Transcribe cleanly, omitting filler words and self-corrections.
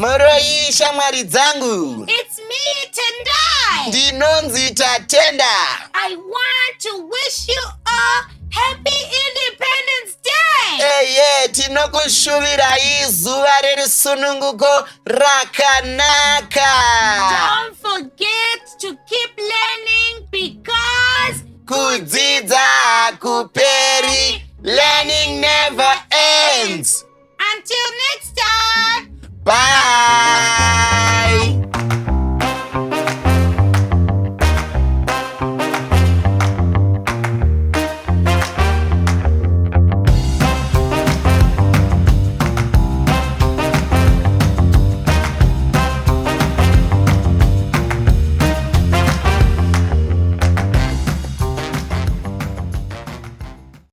Moroi shamwari dzangu. It's me, Tendai. Ndinonzi Tatenda. I want to wish you a happy Independence Day. Eye, tinokushuvirai zuva rerusununguko rakanaka. Don't forget to keep learning because Kudzidza kupe